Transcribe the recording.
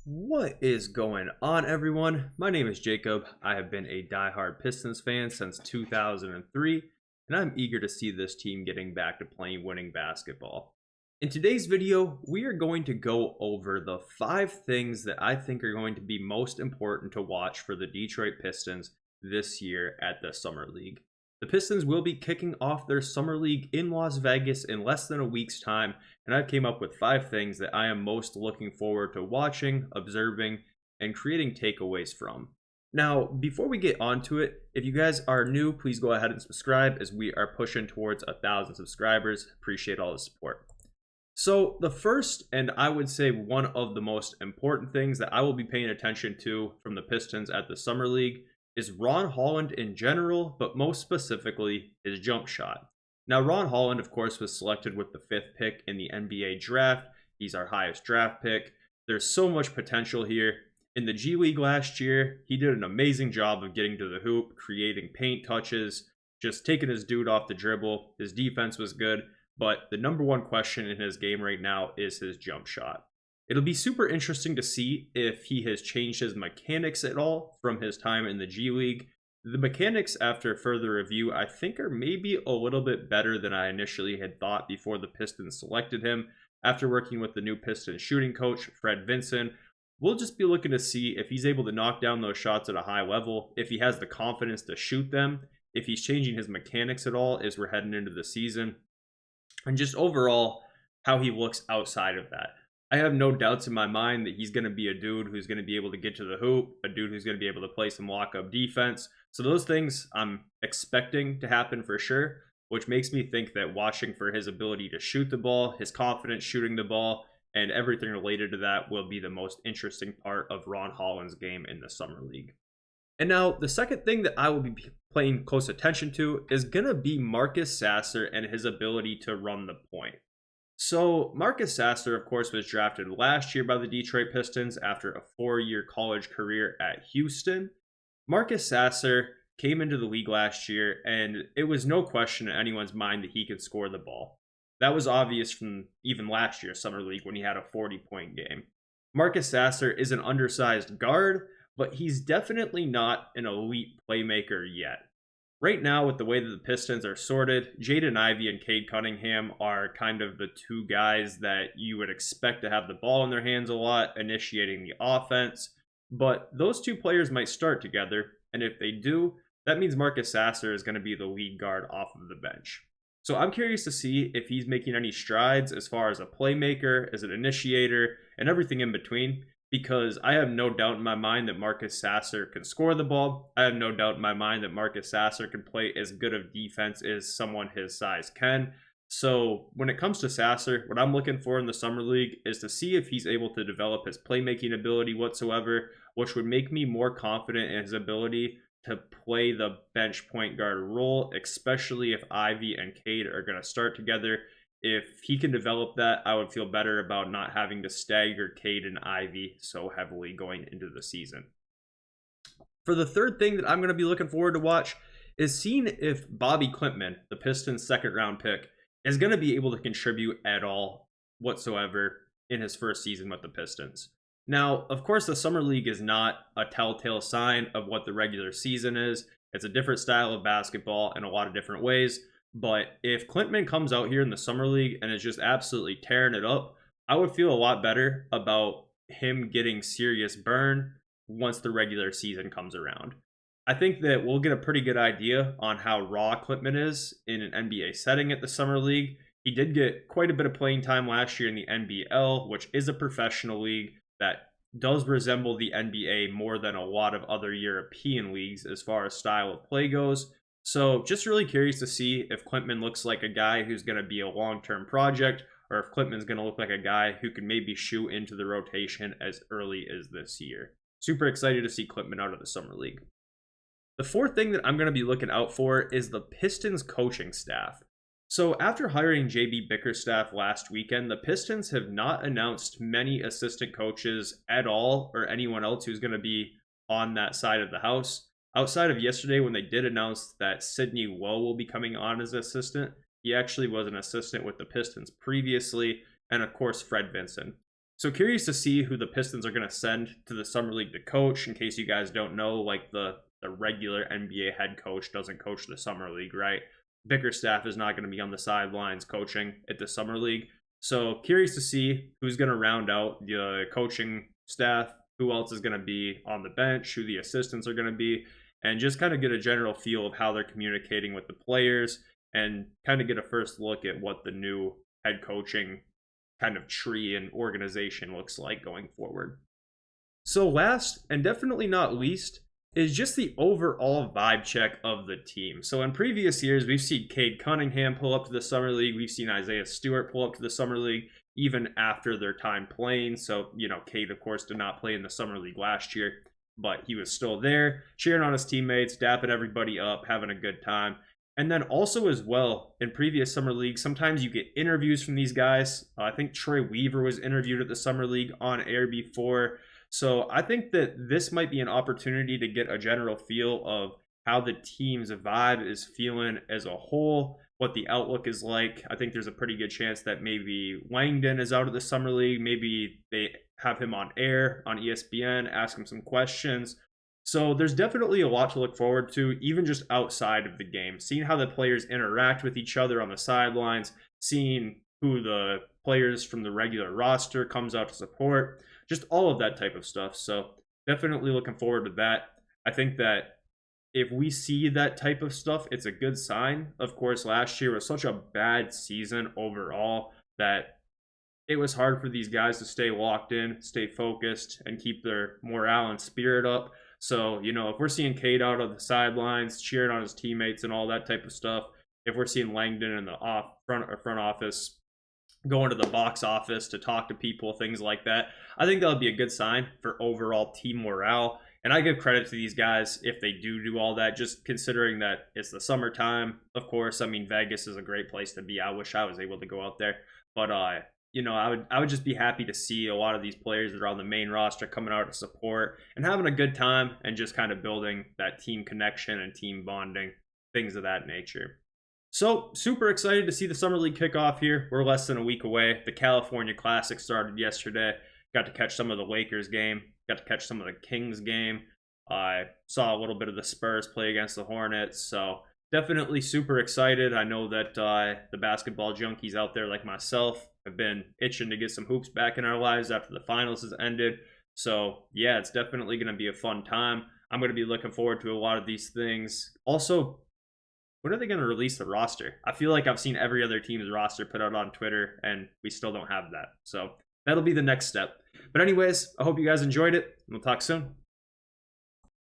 What is going on, everyone? My name is Jacob. I have been a diehard Pistons fan since 2003, and I'm eager to see this team getting back to playing winning basketball. In today's video, we are going to go over the 5 things that I think are going to be most important to watch for the Detroit Pistons this year at the Summer League. The Pistons will be kicking off their Summer League in Las Vegas in less than a week's time, and I've came up with 5 things that I am most looking forward to watching, observing, and creating takeaways from. Now, before we get onto it, if you guys are new, please go ahead and subscribe as we are pushing towards 1,000 subscribers. Appreciate all the support. So the first, and I would say one of the most important things that I will be paying attention to from the Pistons at the Summer League is Ron Holland in general, but most specifically his jump shot. Now, Ron Holland, of course, was selected with the 5th pick in the NBA draft. He's our highest draft pick. There's so much potential here. In the G League last year, he did an amazing job of getting to the hoop, creating paint touches, just taking his dude off the dribble. His defense was good, but the number one question in his game right now is his jump shot. It'll be super interesting to see if he has changed his mechanics at all from his time in the G League. The mechanics, after further review, I think are maybe a little bit better than I initially had thought before the Pistons selected him. After working with the new Pistons shooting coach, Fred Vinson, we'll just be looking to see if he's able to knock down those shots at a high level, if he has the confidence to shoot them, if he's changing his mechanics at all as we're heading into the season, and just overall how he looks outside of that. I have no doubts in my mind that he's going to be a dude who's going to be able to get to the hoop, a dude who's going to be able to play some lock-up defense. So those things I'm expecting to happen for sure, which makes me think that watching for his ability to shoot the ball, his confidence shooting the ball, and everything related to that will be the most interesting part of Ron Holland's game in the Summer League. And now, the second thing that I will be paying close attention to is going to be Marcus Sasser and his ability to run the point. So, Marcus Sasser, of course, was drafted last year by the Detroit Pistons after a 4-year college career at Houston. Marcus Sasser came into the league last year, and it was no question in anyone's mind that he could score the ball. That was obvious from even last year's Summer League when he had a 40-point game. Marcus Sasser is an undersized guard, but he's definitely not an elite playmaker yet. Right now, with the way that the Pistons are sorted, Jaden Ivey and Cade Cunningham are kind of the two guys that you would expect to have the ball in their hands a lot, initiating the offense. But those two players might start together, and if they do, that means Marcus Sasser is going to be the lead guard off of the bench. So I'm curious to see if he's making any strides as far as a playmaker, as an initiator, and everything in between, because I have no doubt in my mind that Marcus Sasser can score the ball. I have no doubt in my mind that Marcus Sasser can play as good of defense as someone his size can. So when it comes to Sasser, what I'm looking for in the Summer League is to see if he's able to develop his playmaking ability whatsoever, which would make me more confident in his ability to play the bench point guard role, especially if Ivy and Cade are going to start together. If he can develop that, I would feel better about not having to stagger Cade and Ivy so heavily going into the season. For the third thing that I'm going to be looking forward to watch is seeing if Bobby Klintman, the Pistons' second-round pick, is going to be able to contribute at all whatsoever in his first season with the Pistons. Now, of course, the Summer League is not a telltale sign of what the regular season is. It's a different style of basketball in a lot of different ways. But if Klintman comes out here in the Summer League and is just absolutely tearing it up, I would feel a lot better about him getting serious burn once the regular season comes around. I think that we'll get a pretty good idea on how raw Klintman is in an NBA setting at the Summer League. He did get quite a bit of playing time last year in the NBL, which is a professional league that does resemble the NBA more than a lot of other European leagues as far as style of play goes. So just really curious to see if Klintman looks like a guy who's going to be a long-term project, or if Klintman's going to look like a guy who can maybe shoe into the rotation as early as this year. Super excited to see Klintman out of the Summer League. The fourth thing that I'm going to be looking out for is the Pistons coaching staff. So after hiring JB Bickerstaff last weekend, the Pistons have not announced many assistant coaches at all, or anyone else who's going to be on that side of the house. Outside of yesterday when they did announce that Sidney Lowe will be coming on as assistant, he actually was an assistant with the Pistons previously, and of course Fred Vinson. So curious to see who the Pistons are going to send to the summer league to coach. In case you guys don't know, like the regular NBA head coach doesn't coach the summer league, right? Bickerstaff is not going to be on the sidelines coaching at the summer league. So curious to see who's going to round out the coaching staff, who else is going to be on the bench, who the assistants are going to be, and just kind of get a general feel of how they're communicating with the players and kind of get a first look at what the new head coaching kind of tree and organization looks like going forward. So last and definitely not least is just the overall vibe check of the team. So in previous years, we've seen Cade Cunningham pull up to the Summer League. We've seen Isaiah Stewart pull up to the Summer League even after their time playing. So, Cade, of course, did not play in the Summer League last year, but he was still there, cheering on his teammates, dapping everybody up, having a good time. And then also as well, in previous Summer Leagues, sometimes you get interviews from these guys. I think Troy Weaver was interviewed at the Summer League on air before. So I think that this might be an opportunity to get a general feel of how the team's vibe is feeling as a whole, what the outlook is like. I think there's a pretty good chance that maybe Langdon is out of the Summer League. Maybe they have him on air on ESPN, ask him some questions. So there's definitely a lot to look forward to, even just outside of the game. Seeing how the players interact with each other on the sidelines, seeing who the players from the regular roster comes out to support, just all of that type of stuff. So definitely looking forward to that. I think that if we see that type of stuff, it's a good sign. Of course, last year was such a bad season overall that it was hard for these guys to stay locked in, stay focused, and keep their morale and spirit up. So, if we're seeing Cade out on the sidelines, cheering on his teammates and all that type of stuff, if we're seeing Langdon in the front office, going to the box office to talk to people, things like that, I think that would be a good sign for overall team morale. And I give credit to these guys if they do all that, just considering that it's the summertime. Of course, I mean, Vegas is a great place to be. I wish I was able to go out there. But, I would just be happy to see a lot of these players that are on the main roster coming out to support and having a good time and just kind of building that team connection and team bonding, things of that nature. So, super excited to see the Summer League kick off here. We're less than a week away. The California Classic started yesterday. Got to catch some of the Lakers game. Got to catch some of the Kings game. I saw a little bit of the Spurs play against the Hornets. So, definitely super excited. I know that the basketball junkies out there like myself have been itching to get some hoops back in our lives after the finals has ended. So, yeah, it's definitely going to be a fun time. I'm going to be looking forward to a lot of these things. Also, when are they going to release the roster? I feel like I've seen every other team's roster put out on Twitter, and we still don't have that. So that'll be the next step. But anyways, I hope you guys enjoyed it, and we'll talk soon.